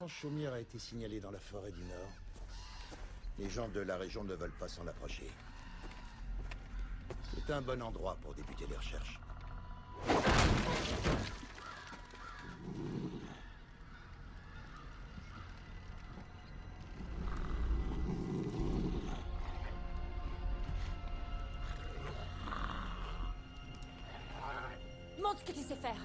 Chaumière a été signalée dans la forêt du Nord. Les gens de la région ne veulent pas s'en approcher. C'est un bon endroit pour débuter les recherches. Montre ce que tu sais faire.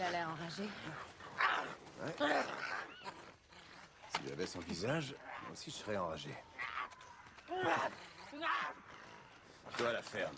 Elle a l'air enragée. Ouais. Si j'avais son visage, moi aussi je serais enragé. Toi, la ferme.